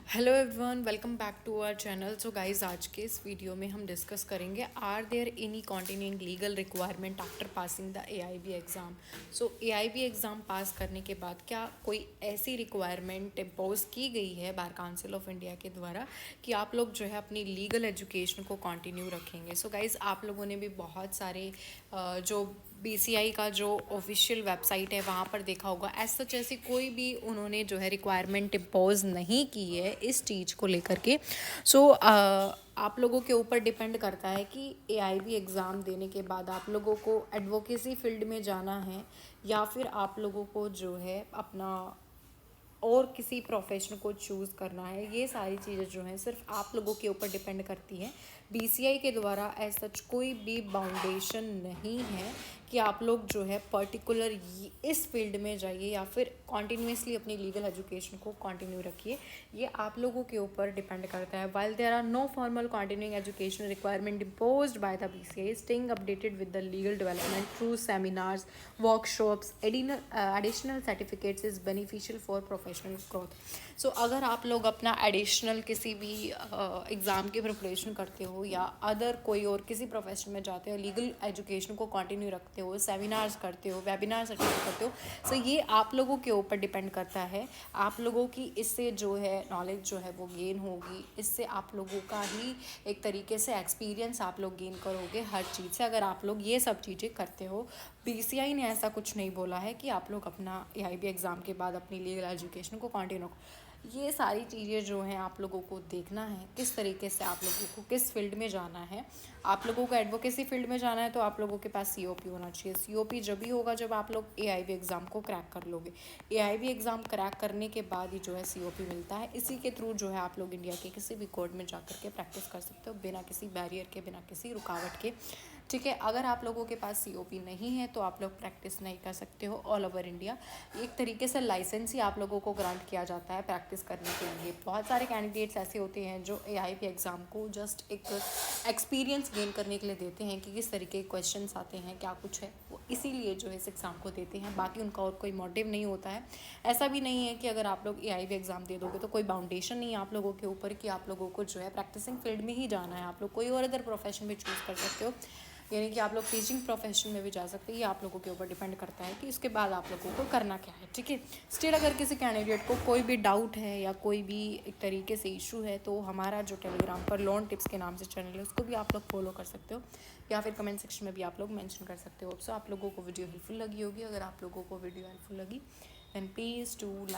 Hello everyone, welcome back to our channel. So guys, आज के इस वीडियो में हम डिस्कस करेंगे are there any continuing legal requirement after passing the AIB exam. So AIB exam pass करने के बाद क्या कोई ऐसी रिक्वायरमेंट इम्पोज की गई है बार काउंसिल ऑफ इंडिया के द्वारा कि आप लोग जो है अपनी लीगल एजुकेशन को कंटिन्यू रखेंगे। सो गाइस, आप लोगों ने भी बहुत सारे जो बीसीआई का जो ऑफिशियल वेबसाइट है वहाँ पर देखा होगा, एज सच ऐसी कोई भी उन्होंने जो है रिक्वायरमेंट इम्पोज नहीं की है इस चीज़ को लेकर के। सो आप लोगों के ऊपर डिपेंड करता है कि एआईबी एग्ज़ाम देने के बाद आप लोगों को एडवोकेसी फील्ड में जाना है या फिर आप लोगों को जो है अपना और किसी प्रोफेशन को चूज़ करना है। ये सारी चीज़ें जो हैं सिर्फ आप लोगों के ऊपर डिपेंड करती हैं। बीसीआई के द्वारा एज सच कोई भी बाउंडेशन नहीं है कि आप लोग जो है पर्टिकुलर इस फील्ड में जाइए या फिर कॉन्टीन्यूसली अपनी लीगल एजुकेशन को कंटिन्यू रखिए। ये आप लोगों के ऊपर डिपेंड करता है। While there are no formal continuing education requirement imposed by the BCI, staying updated with the legal development through seminars, workshops, additional certificates is beneficial for professional growth. So अगर आप लोग अपना एडिशनल किसी भी exam की preparation करते हो या अदर कोई और किसी प्रोफेशन में जाते हो, लीगल एजुकेशन को कंटिन्यू रखते हो, सेमिनार्स करते हो, वेबिनार्स अटेंड करते हो, सो ये आप लोगों के ऊपर डिपेंड करता है। आप लोगों की इससे जो है नॉलेज जो है वो गेन होगी। इससे आप लोगों का ही एक तरीके से एक्सपीरियंस आप लोग गेन करोगे हर चीज़ से, अगर आप लोग ये सब चीज़ें करते हो। बीसीआई ने ऐसा कुछ नहीं बोला है कि आप लोग अपना एआईबी एग्ज़ाम के बाद अपनी लीगल एजुकेशन को कंटिन्यू। ये सारी चीज़ें जो हैं आप लोगों को देखना है किस तरीके से आप लोगों को किस फील्ड में जाना है। आप लोगों को एडवोकेसी फील्ड में जाना है तो आप लोगों के पास सीओपी होना चाहिए। सीओपी जब भी होगा जब आप लोग एआईबी एग्ज़ाम को क्रैक कर लोगे। एआईबी एग्ज़ाम क्रैक करने के बाद ही जो है सीओपी मिलता है। इसी के थ्रू जो है आप लोग इंडिया के किसी भी कोर्ट में जा कर के प्रैक्टिस कर सकते हो बिना किसी बैरियर के, बिना किसी रुकावट के। ठीक है, अगर आप लोगों के पास सीओपी नहीं है तो आप लोग प्रैक्टिस नहीं कर सकते हो ऑल ओवर इंडिया। एक तरीके से लाइसेंस ही आप लोगों को ग्रांट किया जाता है प्रैक्टिस करने के लिए। बहुत सारे कैंडिडेट्स ऐसे होते हैं जो एआईबी एग्ज़ाम को जस्ट एक एक्सपीरियंस गेन करने के लिए देते हैं कि किस तरीके के क्वेश्चंस आते हैं, क्या कुछ है, वो इसीलिए जो है इस एग्ज़ाम को देते हैं। बाकी उनका और कोई मोटिव नहीं होता है। ऐसा भी नहीं है कि अगर आप लोग एआईबी एग्ज़ाम दे दोगे तो कोई बाउंडेशन नहीं है आप लोगों के ऊपर कि आप लोगों को जो है प्रैक्टिसिंग फील्ड में ही जाना है। आप लोग कोई और अदर प्रोफेशन भी चूज़ कर सकते हो, यानी कि आप लोग टीचिंग प्रोफेशन में भी जा सकते हैं। ये आप लोगों के ऊपर डिपेंड करता है कि इसके बाद आप लोगों को करना क्या है। ठीक है, स्टिल अगर किसी कैंडिडेट को कोई भी डाउट है या कोई भी एक तरीके से इशू है तो हमारा जो टेलीग्राम पर लॉन टिप्स के नाम से चैनल है उसको भी आप लोग फॉलो कर सकते हो या फिर कमेंट सेक्शन में भी आप लोग मेंशन कर सकते हो। सो आप लोगों को वीडियो हेल्पफुल लगी होगी। अगर आप लोगों को वीडियो हेल्पफुल लगी देन प्लीज़ टू लाइक